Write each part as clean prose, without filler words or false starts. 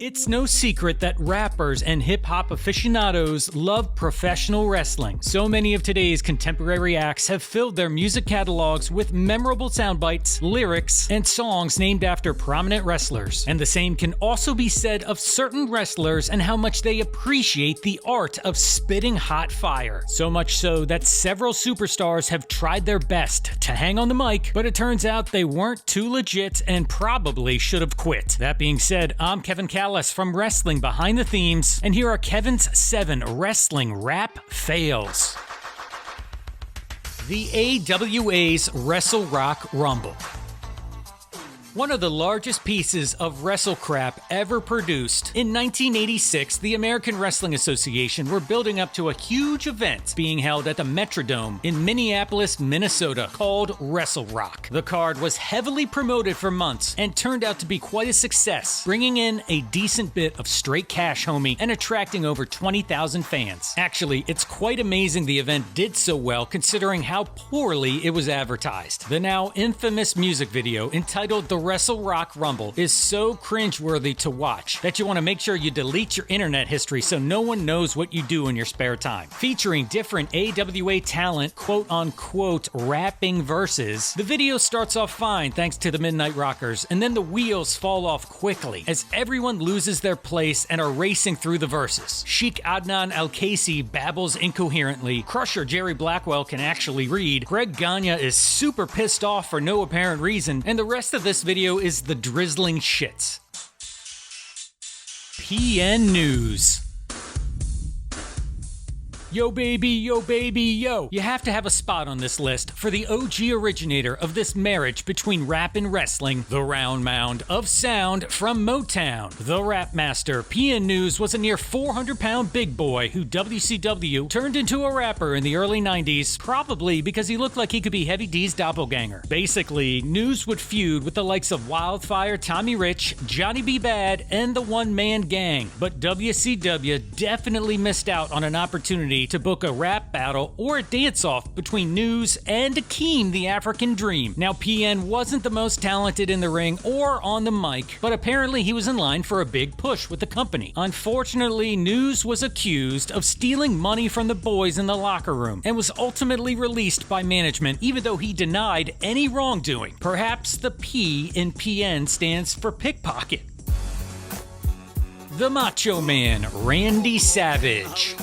It's no secret that rappers and hip-hop aficionados love professional wrestling. So many of today's contemporary acts have filled their music catalogs with memorable soundbites, lyrics, and songs named after prominent wrestlers. And the same can also be said of certain wrestlers and how much they appreciate the art of spitting hot fire. So much so that several superstars have tried their best to hang on the mic, but it turns out they weren't too legit and probably should have quit. That being said, I'm Kevin Callis from Wrestling Behind the Themes, and here are Kevin's 7 wrestling rap fails. The AWA's Wrestle Rock Rumble. One of the largest pieces of wrestle crap ever produced. In 1986, the American Wrestling Association were building up to a huge event being held at the Metrodome in Minneapolis, Minnesota, called Wrestle Rock. The card was heavily promoted for months and turned out to be quite a success, bringing in a decent bit of straight cash, homie, and attracting over 20,000 fans. Actually, it's quite amazing the event did so well considering how poorly it was advertised. The now infamous music video entitled The Wrestle Rock Rumble is so cringeworthy to watch that you want to make sure you delete your internet history so no one knows what you do in your spare time. Featuring different AWA talent, quote-unquote, rapping verses, the video starts off fine thanks to the Midnight Rockers, and then the wheels fall off quickly as everyone loses their place and are racing through the verses. Sheik Adnan Al-Kaisi babbles incoherently, Crusher Jerry Blackwell can actually read, Greg Gagne is super pissed off for no apparent reason, and the rest of this video is the drizzling shits. PN News. Yo baby, yo. You have to have a spot on this list for the OG originator of this marriage between rap and wrestling, the round mound of sound from Motown. The Rap Master, PN News, was a near 400-pound big boy who WCW turned into a rapper in the early 90s, probably because he looked like he could be Heavy D's doppelganger. Basically, News would feud with the likes of Wildfire, Tommy Rich, Johnny B. Bad, and the One Man Gang, but WCW definitely missed out on an opportunity to book a rap battle or a dance-off between News and Akeem the African Dream. Now, PN wasn't the most talented in the ring or on the mic, but apparently he was in line for a big push with the company. Unfortunately, News was accused of stealing money from the boys in the locker room and was ultimately released by management, even though he denied any wrongdoing. Perhaps the P in PN stands for pickpocket. The Macho Man, Randy Savage.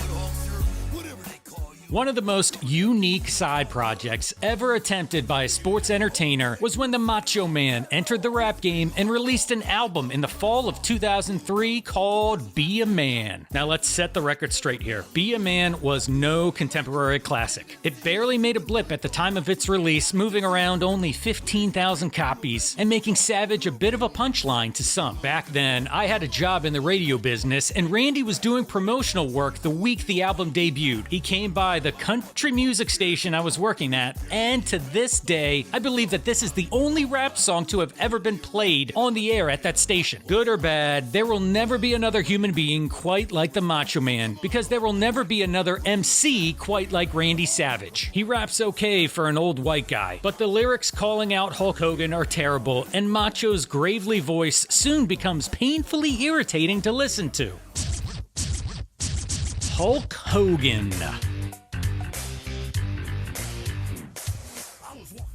One of the most unique side projects ever attempted by a sports entertainer was when the Macho Man entered the rap game and released an album in the fall of 2003 called Be a Man. Now let's set the record straight here. Be a Man was no contemporary classic. It barely made a blip at the time of its release, moving around only 15,000 copies and making Savage a bit of a punchline to some. Back then, I had a job in the radio business and Randy was doing promotional work the week the album debuted. He came by the country music station I was working at, and to this day, I believe that this is the only rap song to have ever been played on the air at that station. Good or bad, there will never be another human being quite like the Macho Man, because there will never be another MC quite like Randy Savage. He raps okay for an old white guy, but the lyrics calling out Hulk Hogan are terrible, and Macho's gravely voice soon becomes painfully irritating to listen to. Hulk Hogan.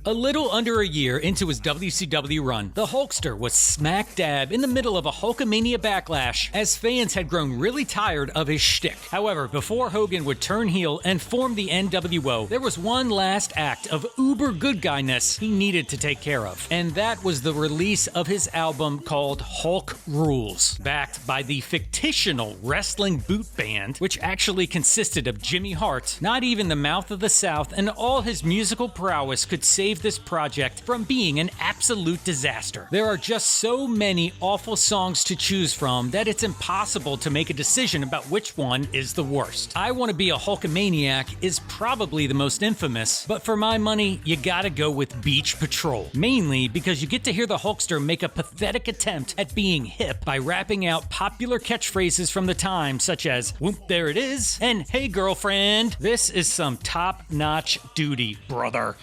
A little under a year into his WCW run, the Hulkster was smack dab in the middle of a Hulkamania backlash as fans had grown really tired of his shtick. However, before Hogan would turn heel and form the NWO, there was one last act of uber good guyness he needed to take care of, and that was the release of his album called Hulk Rules, backed by the fictional Wrestling Boot Band, which actually consisted of Jimmy Hart. Not even the Mouth of the South and all his musical prowess could save this project from being an absolute disaster. There are just so many awful songs to choose from that it's impossible to make a decision about which one is the worst. I Want to Be a Hulkamaniac is probably the most infamous, but for my money, you gotta go with Beach Patrol. Mainly because you get to hear the Hulkster make a pathetic attempt at being hip by rapping out popular catchphrases from the time, such as "Whoop, there it is," and "Hey girlfriend." This is some top-notch duty, brother.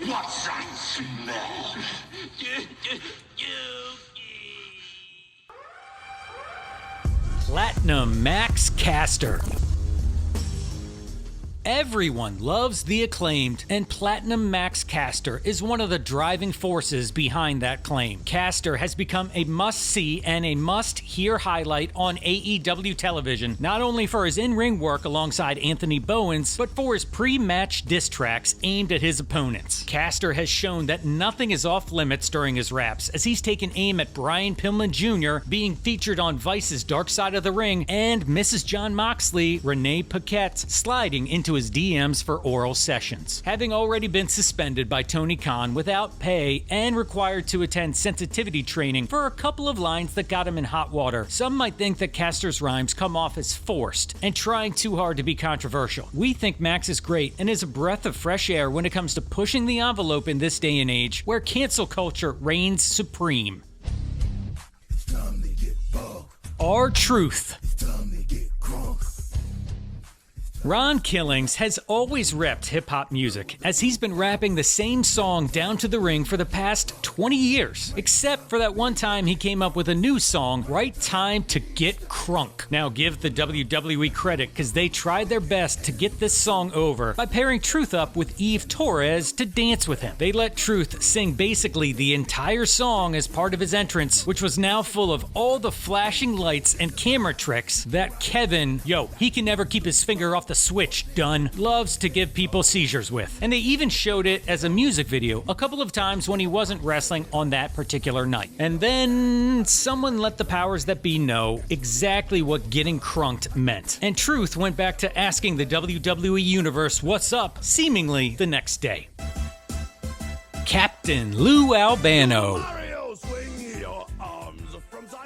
What's that smell? Platinum Max Caster. Everyone loves the acclaimed, and Platinum Max Caster is one of the driving forces behind that claim. Caster has become a must-see and a must-hear highlight on AEW television, not only for his in-ring work alongside Anthony Bowens, but for his pre-match diss tracks aimed at his opponents. Caster has shown that nothing is off-limits during his raps, as he's taken aim at Brian Pillman Jr., being featured on Vice's Dark Side of the Ring, and Mrs. Jon Moxley, Renee Paquette, sliding into his DMs for oral sessions. Having already been suspended by Tony Khan without pay and required to attend sensitivity training for a couple of lines that got him in hot water, some might think that Caster's rhymes come off as forced and trying too hard to be controversial. We think Max is great and is a breath of fresh air when it comes to pushing the envelope in this day and age where cancel culture reigns supreme. R-Truth. Ron Killings has always repped hip-hop music, as he's been rapping the same song down to the ring for the past 20 years. Except for that one time he came up with a new song, Right Time to Get Crunk. Now give the WWE credit, because they tried their best to get this song over by pairing Truth up with Eve Torres to dance with him. They let Truth sing basically the entire song as part of his entrance, which was now full of all the flashing lights and camera tricks that Kevin, he can never keep his finger off the switch, loves to give people seizures with. And they even showed it as a music video a couple of times when he wasn't wrestling on that particular night. And then someone let the powers that be know exactly what getting crunked meant. And Truth went back to asking the WWE Universe what's up, seemingly the next day. Captain Lou Albano.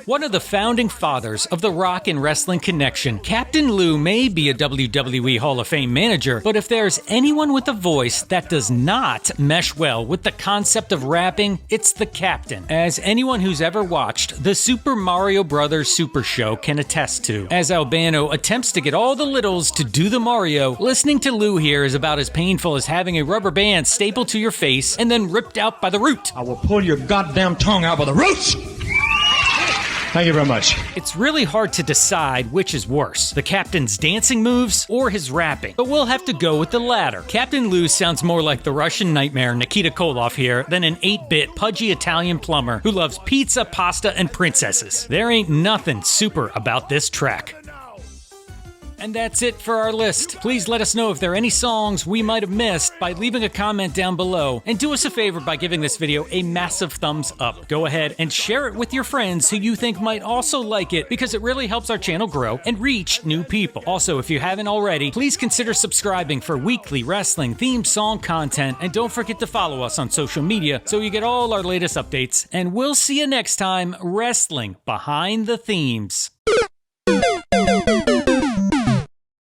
One of the founding fathers of the Rock and Wrestling Connection, Captain Lou may be a WWE Hall of Fame manager, but if there's anyone with a voice that does not mesh well with the concept of rapping, it's the Captain. As anyone who's ever watched the Super Mario Bros. Super Show can attest to. As Albano attempts to get all the littles to do the Mario, listening to Lou here is about as painful as having a rubber band stapled to your face and then ripped out by the root. I will pull your goddamn tongue out by the roots! Thank you very much. It's really hard to decide which is worse, the Captain's dancing moves or his rapping, but we'll have to go with the latter. Captain Lou sounds more like the Russian nightmare Nikita Koloff here than an 8-bit pudgy Italian plumber who loves pizza, pasta, and princesses. There ain't nothing super about this track. And that's it for our list. Please let us know if there are any songs we might have missed by leaving a comment down below. And do us a favor by giving this video a massive thumbs up. Go ahead and share it with your friends who you think might also like it, because it really helps our channel grow and reach new people. Also, if you haven't already, please consider subscribing for weekly wrestling theme song content. And don't forget to follow us on social media so you get all our latest updates. And we'll see you next time, wrestling behind the themes.